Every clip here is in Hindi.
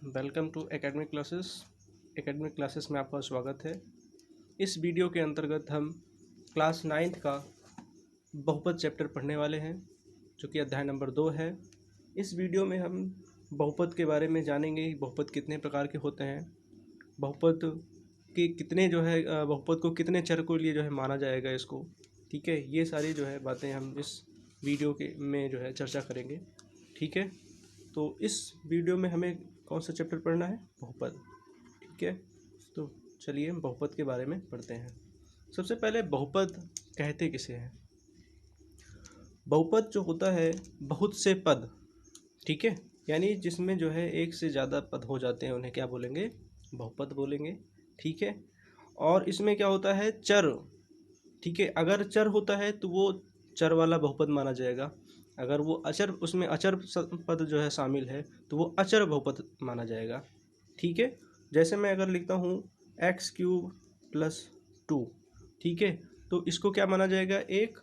वेलकम टू एकेडमिक क्लासेस में आपका स्वागत है। इस वीडियो के अंतर्गत हम क्लास 9th का बहुपद चैप्टर पढ़ने वाले हैं, जो कि अध्याय नंबर 2 है। इस वीडियो में हम बहुपद के बारे में जानेंगे। बहुपद कितने प्रकार के होते हैं, बहुपद के कितने बहुपद को कितने चर के लिए माना जाएगा इसको, ठीक है। ये सारी बातें हम इस वीडियो के में चर्चा करेंगे, ठीक है। तो इस वीडियो में हमें कौन सा चैप्टर पढ़ना है? बहुपद, ठीक है। तो चलिए हम बहुपद के बारे में पढ़ते हैं। सबसे पहले बहुपद कहते किसे हैं? बहुपद जो होता है बहुत से पद, ठीक है, यानी जिसमें एक से ज़्यादा पद हो जाते हैं, उन्हें क्या बोलेंगे? बहुपद बोलेंगे, ठीक है। और इसमें क्या होता है? चर, ठीक है। अगर चर होता है तो वो चर वाला बहुपद माना जाएगा। अगर वो अचर, उसमें अचर पद शामिल है तो वो अचर बहुपद माना जाएगा, ठीक है। जैसे मैं अगर लिखता हूँ x³ + 2, ठीक है, तो इसको क्या माना जाएगा? एक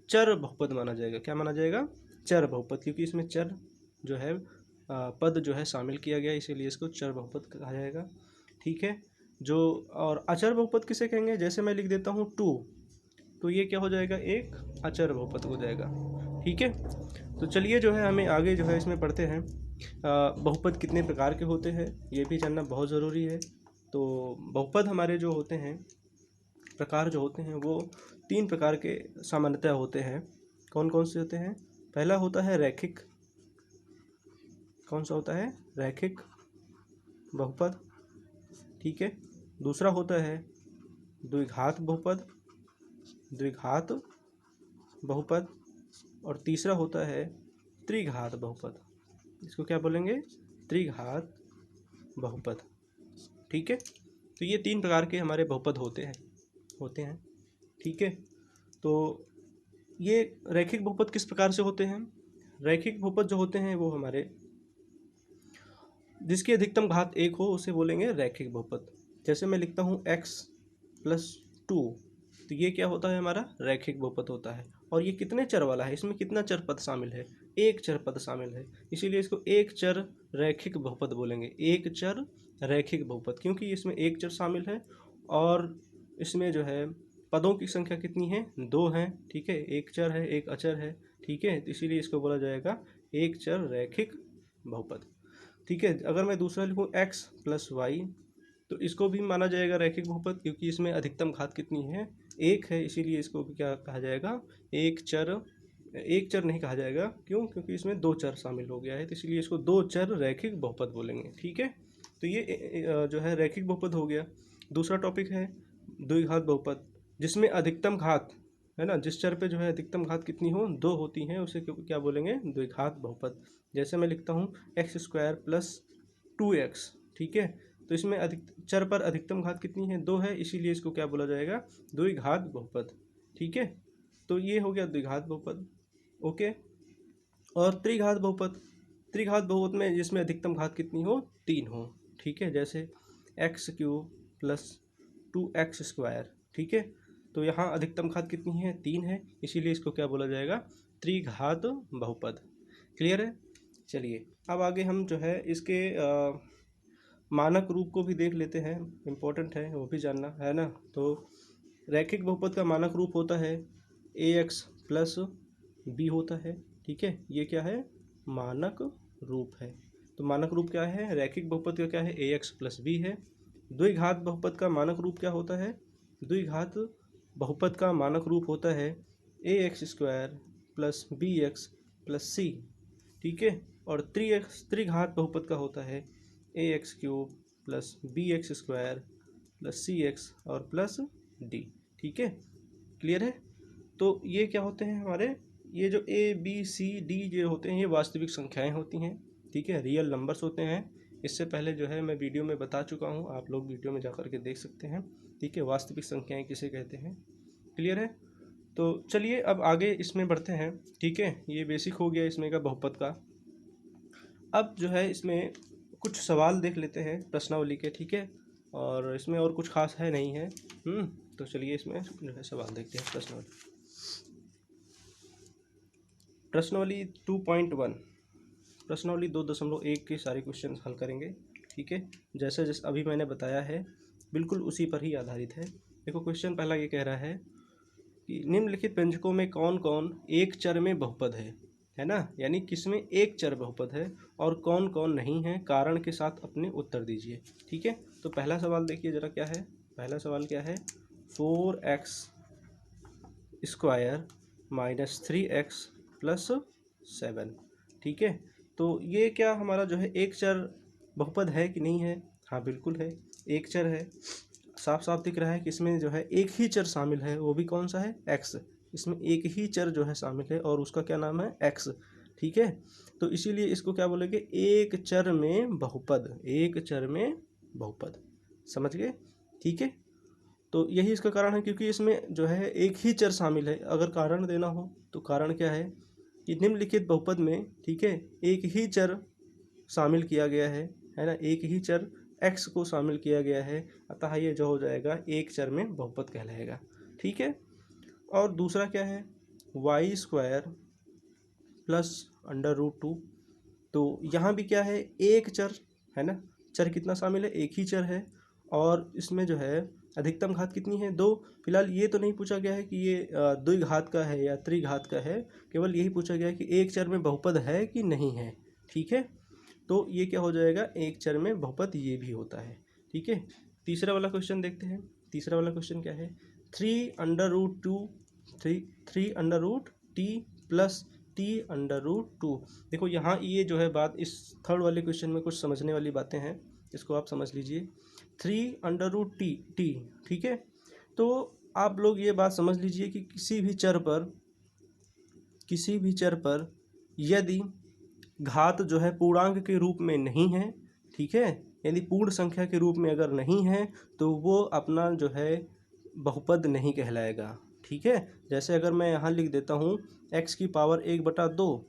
चर बहुपद माना जाएगा। क्या माना जाएगा? चर बहुपद, क्योंकि इसमें चर पद शामिल किया गया, इसीलिए इसको चर बहुपद कहा जाएगा, ठीक है। जो और अचर बहुपद किसे कहेंगे? जैसे मैं लिख देता हूँ 2, तो ये क्या हो जाएगा? एक अचर बहुपद हो जाएगा, ठीक है। तो चलिए हमें आगे इसमें पढ़ते हैं। बहुपद कितने प्रकार के होते हैं ये भी जानना बहुत ज़रूरी है। तो बहुपद हमारे जो होते हैं, प्रकार जो होते हैं, वो 3 प्रकार के सामान्यतः होते हैं। कौन कौन से होते हैं? पहला होता है रैखिक। कौन सा होता है? रैखिक बहुपद, ठीक है। दूसरा होता है द्विघात बहुपद, द्विघात बहुपद। और तीसरा होता है त्रिघात बहुपद। इसको क्या बोलेंगे? त्रिघात बहुपद, ठीक है। तो ये 3 प्रकार के हमारे बहुपद होते हैं, ठीक है। तो ये रैखिक बहुपद किस प्रकार से होते हैं? रैखिक बहुपद जो होते हैं वो हमारे जिसकी अधिकतम घात 1 हो उसे बोलेंगे रैखिक बहुपद। जैसे मैं लिखता हूँ x+2, तो ये क्या होता है? हमारा रैखिक बहुपद होता है। और ये कितने चर वाला है? इसमें कितना चर पद शामिल है? एक चर पद शामिल है, इसीलिए इसको एक चर रैखिक बहुपद बोलेंगे। एक चर रैखिक बहुपद, क्योंकि इसमें एक चर शामिल है और इसमें पदों की संख्या कितनी है? 2 हैं, ठीक है। एक चर है, एक अचर है, ठीक है। तो इसीलिए इसको बोला जाएगा एक चर रैखिक बहुपद, ठीक है। अगर मैं दूसरा लिखूँ x+y, तो इसको भी माना जाएगा रैखिक बहुपद, क्योंकि इसमें अधिकतम घात कितनी है? 1 है, इसीलिए इसको भी क्या कहा जाएगा? एक चर नहीं कहा जाएगा। क्यों? क्योंकि इसमें 2 चर शामिल हो गया है, तो इसलिए इसको 2 चर रैखिक बहुपद बोलेंगे, ठीक है। तो ये रैखिक बहुपद हो गया। दूसरा टॉपिक है द्विघात बहुपद, जिसमें अधिकतम घात है ना, जिस चर पे अधिकतम घात कितनी हो? 2 होती हैं, उसे क्या बोलेंगे? द्विघात बहुपद। जैसे मैं लिखता हूँ x² + 2x, ठीक है। तो इसमें चर पर अधिकतम घात कितनी है? 2 है, इसीलिए इसको क्या बोला जाएगा? द्विघात बहुपद, ठीक है। तो ये हो गया द्विघात बहुपद, ओके। और त्रिघात बहुपद, त्रिघात बहुपद में जिसमें अधिकतम घात कितनी हो? 3 हो, ठीक है। जैसे x³ + 2x², ठीक है। तो यहाँ अधिकतम घात कितनी है? 3 है, इसीलिए इसको क्या बोला जाएगा? त्रिघात बहुपद। क्लियर है? चलिए अब आगे हम इसके मानक रूप को भी देख लेते हैं। इम्पोर्टेंट है वो भी जानना, है ना। तो रैखिक बहुपद का मानक रूप होता है ax + b होता है, ठीक है। ये क्या है? मानक रूप है। तो मानक रूप क्या है? रैखिक बहुपद का क्या है? ax + b है। द्विघात बहुपद का मानक रूप क्या होता है? द्विघात बहुपद का मानक रूप होता है ax² + bx + c, ठीक है। और त्रिघात बहुपद का होता है ax³ + bx² + cx और +d, ठीक है। क्लियर है? तो ये क्या होते हैं हमारे? ये जो a b c d जो होते हैं, ये वास्तविक संख्याएं होती हैं, ठीक है, रियल नंबर्स होते हैं। इससे पहले मैं वीडियो में बता चुका हूँ, आप लोग वीडियो में जा कर के देख सकते हैं, ठीक है। वास्तविक संख्याएं किसे कहते हैं? क्लियर है? तो चलिए अब आगे इसमें बढ़ते हैं, ठीक है। ये बेसिक हो गया इसमें का बहुपद का। अब इसमें कुछ सवाल देख लेते हैं प्रश्नावली के, ठीक है। और इसमें और कुछ खास है नहीं है, तो चलिए इसमें सवाल देखते हैं। प्रश्नावली 2.1, प्रश्नावली 2.1 के सारे क्वेश्चन हल करेंगे, ठीक है, जैसे जैसे अभी मैंने बताया है बिल्कुल उसी पर ही आधारित है। देखो क्वेश्चन पहला ये कह रहा है कि निम्नलिखित व्यंजकों में कौन कौन एक चर में बहुपद है ना, यानी किसमें एक चर बहुपद है और कौन कौन नहीं है, कारण के साथ अपने उत्तर दीजिए। ठीक है, तो पहला सवाल देखिए जरा क्या है। पहला सवाल क्या है, 4x square minus 3x plus 7। ठीक है, तो ये क्या हमारा जो है एक चर बहुपद है कि नहीं है? हाँ बिल्कुल है, एक चर है। साफ साफ दिख रहा है कि इसमें जो है एक ही चर शामिल है, वो भी कौन सा है, x। इसमें एक ही चर जो है शामिल है और उसका क्या नाम है, x। ठीक है, तो इसीलिए इसको क्या बोलेंगे, एक चर में बहुपद, एक चर में बहुपद। समझ गए? ठीक है, तो यही इसका कारण है, क्योंकि इसमें जो है एक ही चर शामिल है। अगर कारण देना हो तो कारण क्या है कि निम्नलिखित बहुपद में, ठीक है, एक ही चर शामिल किया गया है ना, एक ही चर x को शामिल किया गया है, अतः ये जो हो जाएगा एक चर में बहुपद कहलाएगा। ठीक है, और दूसरा क्या है, y square plus under root 2। तो यहाँ भी क्या है, एक चर है ना, चर कितना शामिल है, एक ही चर है, और इसमें जो है अधिकतम घात कितनी है, 2। फिलहाल ये तो नहीं पूछा गया है कि ये द्विघात का है या त्रिघात का है, केवल यही पूछा गया है कि एक चर में बहुपद है कि नहीं है। ठीक है, तो ये क्या हो जाएगा, एक चर में बहुपद ये भी होता है। ठीक है, तीसरा वाला क्वेश्चन देखते हैं। तीसरा वाला क्वेश्चन क्या है, 3√2 3√t प्लस t√2। देखो यहाँ ये जो है बात, इस थर्ड वाले क्वेश्चन में कुछ समझने वाली बातें हैं, इसको आप समझ लीजिए। 3√t, ठीक है, तो आप लोग ये बात समझ लीजिए कि किसी भी चर पर यदि घात जो है पूर्णांक के रूप में नहीं है, ठीक है, यदि पूर्ण संख्या के रूप में अगर नहीं है तो वो अपना जो है बहुपद नहीं कहलाएगा। ठीक है, जैसे अगर मैं यहाँ लिख देता हूँ x की पावर 1/2,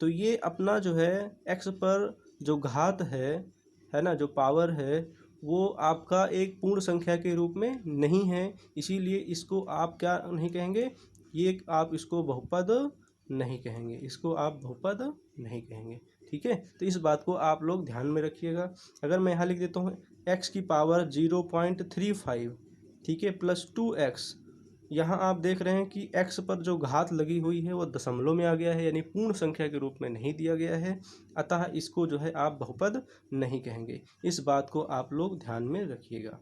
तो ये अपना जो है x पर जो घात है ना, जो पावर है, वो आपका एक पूर्ण संख्या के रूप में नहीं है, इसीलिए इसको आप क्या नहीं कहेंगे, ये आप इसको बहुपद नहीं कहेंगे, इसको आप बहुपद नहीं कहेंगे। ठीक है, तो इस बात को आप लोग ध्यान में रखिएगा। अगर मैं यहाँ लिख देता हूँ x की पावर 0.35, ठीक है, प्लस 2x, यहाँ आप देख रहे हैं कि x पर जो घात लगी हुई है वो दशमलव में आ गया है, यानी पूर्ण संख्या के रूप में नहीं दिया गया है, अतः इसको जो है आप बहुपद नहीं कहेंगे। इस बात को आप लोग ध्यान में रखिएगा।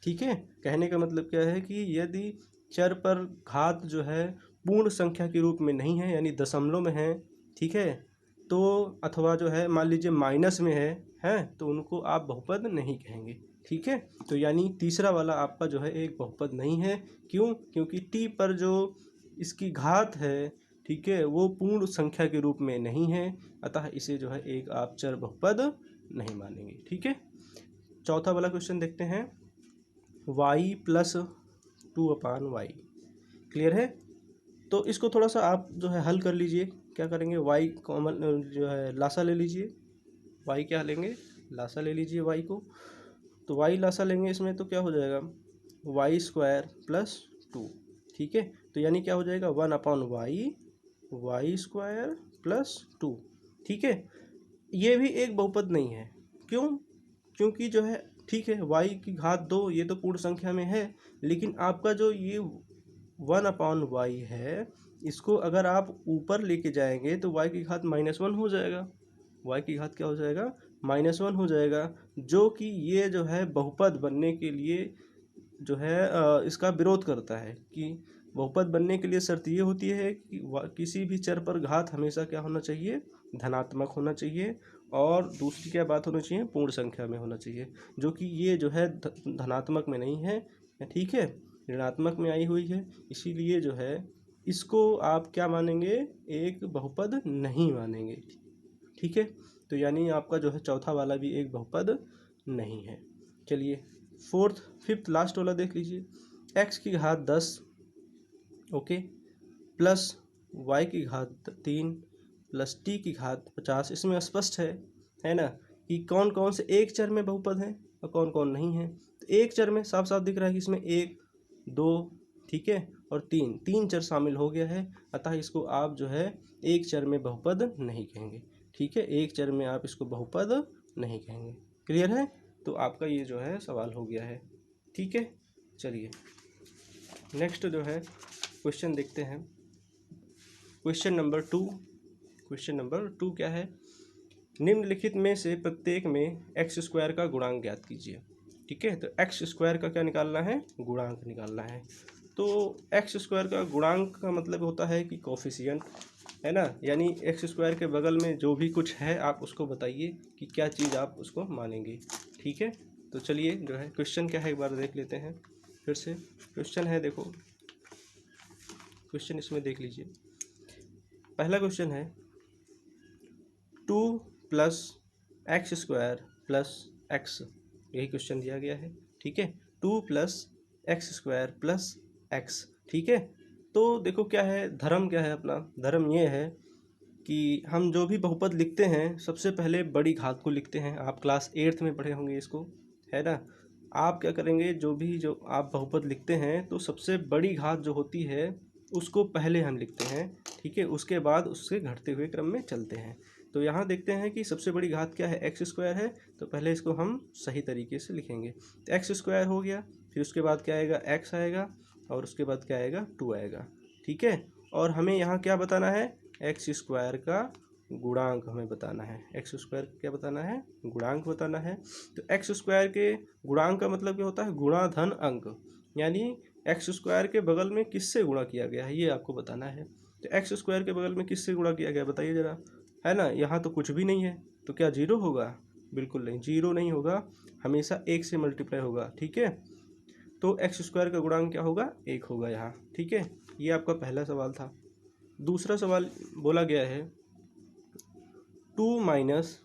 ठीक है, कहने का मतलब क्या है कि यदि चर पर घात जो है पूर्ण संख्या के रूप में नहीं है, यानी दशमलव में है, ठीक है, तो अथवा जो है मान लीजिए माइनस में है, तो उनको आप बहुपद नहीं कहेंगे। ठीक है, तो यानी तीसरा वाला आपका जो है एक बहुपद नहीं है। क्यों? क्योंकि t पर जो इसकी घात है, ठीक है, वो पूर्ण संख्या के रूप में नहीं है, अतः इसे जो है एक आप चर बहुपद नहीं मानेंगे। ठीक है, चौथा वाला क्वेश्चन देखते हैं, y प्लस 2/y। क्लियर है? तो इसको थोड़ा सा आप जो है हल कर लीजिए। क्या करेंगे, y कॉमन जो है लासा ले लीजिए, y क्या लेंगे, लासा ले लीजिए y को। तो y लासा लेंगे इसमें, तो क्या हो जाएगा, वाई स्क्वायर प्लस 2। ठीक है, तो यानी क्या हो जाएगा, 1/y वाई स्क्वायर प्लस 2। ठीक है, ये भी एक बहुपद नहीं है। क्यों? क्योंकि जो है, ठीक है, y की घात 2 ये तो पूर्ण संख्या में है, लेकिन आपका जो ये 1/y है, इसको अगर आप ऊपर लेके जाएंगे तो y की घात -1 हो जाएगा। y की घात क्या हो जाएगा, -1 हो जाएगा, जो कि ये जो है बहुपद बनने के लिए जो है इसका विरोध करता है कि बहुपद बनने के लिए शर्त ये होती है कि किसी भी चर पर घात हमेशा क्या होना चाहिए, धनात्मक होना चाहिए, और दूसरी क्या बात होनी चाहिए, पूर्ण संख्या में होना चाहिए, जो कि ये जो है धनात्मक में नहीं है, ठीक है, ऋणात्मक में आई हुई है, इसीलिए जो है इसको आप क्या मानेंगे, एक बहुपद नहीं मानेंगे। ठीक है, तो यानी आपका जो है चौथा वाला भी एक बहुपद नहीं है। चलिए फिफ्थ लास्ट वाला देख लीजिए, x की घात 10, ओके, प्लस y की घात 3 प्लस t की घात 50। इसमें स्पष्ट है ना, कि कौन कौन से एक चर में बहुपद हैं और कौन कौन नहीं है। तो एक चर में साफ साफ दिख रहा है कि इसमें 1, 2, ठीक है, और 3 चर शामिल हो गया है, अतः इसको आप जो है एक चर में बहुपद नहीं कहेंगे। ठीक है, एक चर में आप इसको बहुपद नहीं कहेंगे। क्लियर है? तो आपका ये जो है सवाल हो गया है। ठीक है, चलिए नेक्स्ट जो है क्वेश्चन देखते हैं। Question number 2। क्वेश्चन नंबर 2 क्या है? निम्नलिखित में से प्रत्येक में एक्स स्क्वायर का गुणांक ज्ञात कीजिए। ठीक है, तो एक्स स्क्वायर का क्या निकालना है? गुणांक निकालना है। तो एक्स स्क्वायर का गुणांक का मतलब होता है कि कोफिशिएंट, है ना, यानी एक्स स्क्वायर के बगल में जो भी कुछ है आप उसको बताइए कि क्या चीज़ आप उसको मानेंगे। ठीक है, तो चलिए जो है क्वेश्चन क्या है एक बार देख लेते हैं फिर से। क्वेश्चन है, देखो क्वेश्चन इसमें देख लीजिए। पहला क्वेश्चन है 2 plus x square plus x, यही क्वेश्चन दिया गया है। ठीक है, 2 plus x square plus x. ठीक है, तो देखो क्या है, धर्म क्या है अपना? धर्म ये है कि हम जो भी बहुपद लिखते हैं सबसे पहले बड़ी घात को लिखते हैं। आप क्लास 8th में पढ़े होंगे इसको, है ना। आप क्या करेंगे, जो आप बहुपद लिखते हैं तो सबसे बड़ी घात जो होती है उसको पहले हम लिखते हैं। ठीक है, उसके बाद उससे घटते हुए क्रम में चलते हैं। तो यहाँ देखते हैं कि सबसे बड़ी घात क्या है, एक्स स्क्वायर है, तो पहले इसको हम सही तरीके से लिखेंगे। तो एक्स स्क्वायर हो गया, फिर उसके बाद क्या आएगा, एक्स आएगा, और उसके बाद क्या आएगा, 2 आएगा। ठीक है, और हमें यहाँ क्या बताना है, एक्स स्क्वायर का गुणांक हमें बताना है। एक्स स्क्वायर क्या बताना है, गुणांक बताना है। तो एक्स स्क्वायर के गुणांक का मतलब क्या होता है, गुणा धन अंक, यानी एक्स स्क्वायर के बगल में किससे गुणा किया गया है ये आपको बताना है। तो एक्स स्क्वायर के बगल में किससे गुणा किया गया बताइए ज़रा, है ना। यहाँ तो कुछ भी नहीं है, तो क्या जीरो होगा? बिल्कुल नहीं, जीरो नहीं होगा, हमेशा एक से मल्टीप्लाई होगा। ठीक है, तो एक्स स्क्वायर का गुणांक क्या होगा, एक होगा यहाँ। ठीक है, ये आपका पहला सवाल था। दूसरा सवाल बोला गया है 2 minus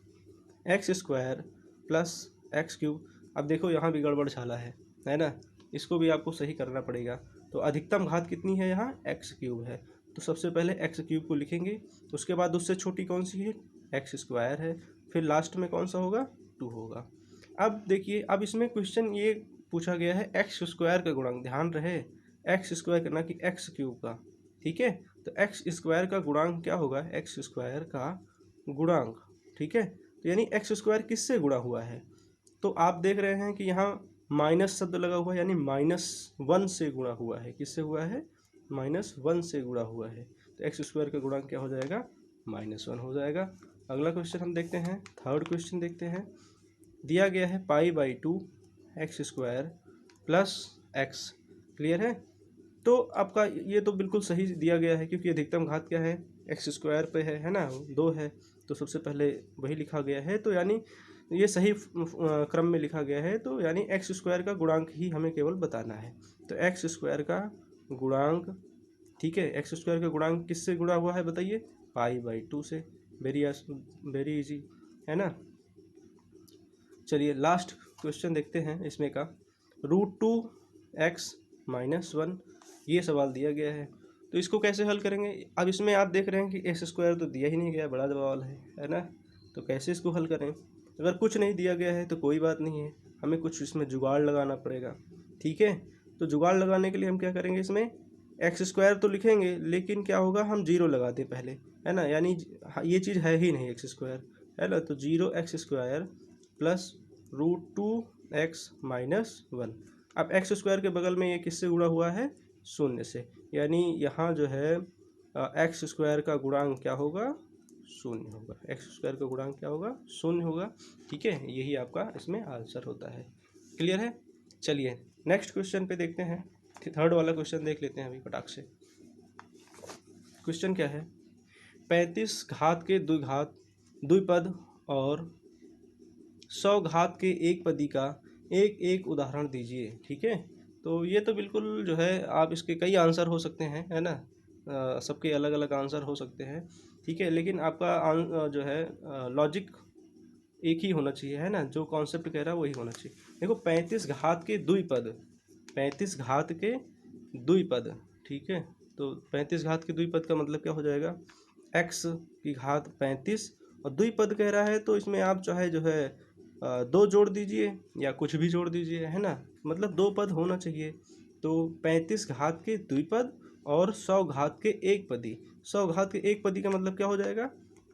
x square plus x cube. अब देखो यहाँ भी गड़बड़ झाला है ना, इसको भी आपको सही करना पड़ेगा। तो अधिकतम घात कितनी है यहाँ, एक्स क्यूब है, तो सबसे पहले एक्स क्यूब को लिखेंगे, उसके बाद उससे छोटी कौन सी है, एक्स स्क्वायर है, फिर लास्ट में कौन सा होगा, 2 होगा। अब देखिए, अब इसमें क्वेश्चन ये पूछा गया है एक्स स्क्वायर का गुणांक, ध्यान रहे एक्स स्क्वायर करना कि एक्स क्यूब का। ठीक है, तो एक्स स्क्वायर का गुणांक क्या होगा, एक्स स्क्वायर का गुणांक। ठीक है, तो यानी एक्स स्क्वायर किससे गुणा हुआ है, तो आप देख रहे हैं कि यहाँ माइनस शब्द लगा हुआ है, यानी -1 से गुणा हुआ है। किससे हुआ है, -1 से गुणा हुआ है। तो एक्स स्क्वायर का गुणांक क्या हो जाएगा, -1 हो जाएगा। अगला क्वेश्चन हम देखते हैं, थर्ड क्वेश्चन देखते हैं। दिया गया है π/2 x square plus x. Clear है? तो आपका ये तो बिल्कुल सही दिया गया है, क्योंकि अधिकतम घात क्या है, एक्स स्क्वायर पे है ना, 2 है, तो सबसे पहले वही लिखा गया है। तो यानी ये सही क्रम में लिखा गया है, तो यानी एक्स स्क्वायर का गुणांक ही हमें केवल बताना है। तो एक्स स्क्वायर का गुणांक, ठीक है, एक्स स्क्वायर का गुणांक किससे गुणा हुआ है बताइए, π/2 से। वेरी इजी, है ना। चलिए लास्ट क्वेश्चन देखते हैं इसमें का, √2x-1, ये सवाल दिया गया है। तो इसको कैसे हल करेंगे? अब इसमें आप देख रहे हैं कि एक्स स्क्वायर तो दिया ही नहीं गया, बड़ा सवाल है ना। तो कैसे इसको हल करें? अगर कुछ नहीं दिया गया है तो कोई बात नहीं है, हमें कुछ इसमें जुगाड़ लगाना पड़ेगा। ठीक है, तो जुगाड़ लगाने के लिए हम क्या करेंगे, इसमें एक्स स्क्वायर तो लिखेंगे, लेकिन क्या होगा, हम जीरो लगा दें पहले, है ना, यानी ये चीज़ है ही नहीं एक्स स्क्वायर, है ना। तो 0x² प्लस √2x-1। अब एक्स स्क्वायर के बगल में ये किससे जुड़ा हुआ है, शून्य से, यानी यहाँ जो है एक्स स्क्वायर का गुणांक क्या होगा, शून्य होगा। एक्स स्क्वायर का गुणांक क्या होगा, शून्य होगा। ठीक है, यही आपका इसमें आंसर होता है। क्लियर है? चलिए नेक्स्ट क्वेश्चन पे देखते हैं, थर्ड वाला क्वेश्चन देख लेते हैं अभी फटाक से। क्वेश्चन क्या है, 35 घात के द्विपद और 100 घात के एक पदी का एक एक उदाहरण दीजिए। ठीक है, तो ये तो बिल्कुल जो है, आप इसके कई आंसर हो सकते हैं, है ना, सबके अलग अलग आंसर हो सकते हैं। ठीक है, लेकिन आपका जो है लॉजिक एक ही होना चाहिए, है ना, जो कॉन्सेप्ट कह रहा है वही होना चाहिए। देखो 35 घात के द्विपद, 35 घात के द्विपद, ठीक है, तो 35 घात के द्विपद का मतलब क्या हो जाएगा, x की घात 35, और द्विपद कह रहा है तो इसमें आप चाहे जो है 2 जोड़ दीजिए या कुछ भी जोड़ दीजिए, है ना, मतलब 2 पद होना चाहिए। तो 35 घात के द्विपद और 100 घात के एक पदी। 100 घात के एक पदी का मतलब क्या हो जाएगा,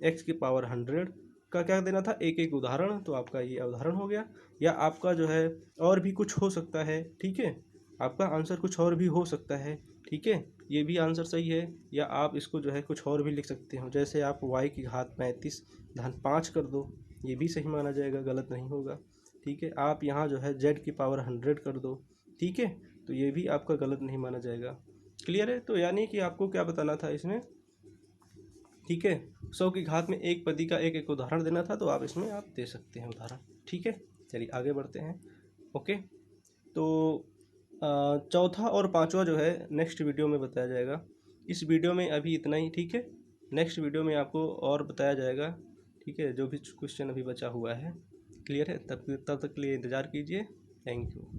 x की पावर 100 का क्या देना था, एक एक उदाहरण, तो आपका ये उदाहरण हो गया। या आपका जो है और भी कुछ हो सकता है, ठीक है, आपका आंसर कुछ और भी हो सकता है, ठीक है, ये भी आंसर सही है। या आप इसको जो है कुछ और भी लिख सकते हो, जैसे आप y की घात 35 धन 5 कर दो, ये भी सही माना जाएगा, गलत नहीं होगा, ठीक है। आप यहाँ जो है z की पावर 100 कर दो, ठीक है, तो ये भी आपका गलत नहीं माना जाएगा। क्लियर है? तो यानी कि आपको क्या बताना था इसमें, ठीक है, 100 की घात में एक पदी का एक एक उदाहरण देना था, तो आप इसमें आप दे सकते हैं उदाहरण, ठीक है। चलिए आगे बढ़ते हैं। ओके, तो चौथा और पांचवा जो है नेक्स्ट वीडियो में बताया जाएगा। इस वीडियो में अभी इतना ही, ठीक है। नेक्स्ट वीडियो में आपको और बताया जाएगा, ठीक है, जो भी क्वेश्चन अभी बचा हुआ है। क्लियर है? तब तक के लिए इंतज़ार कीजिए। Thank you.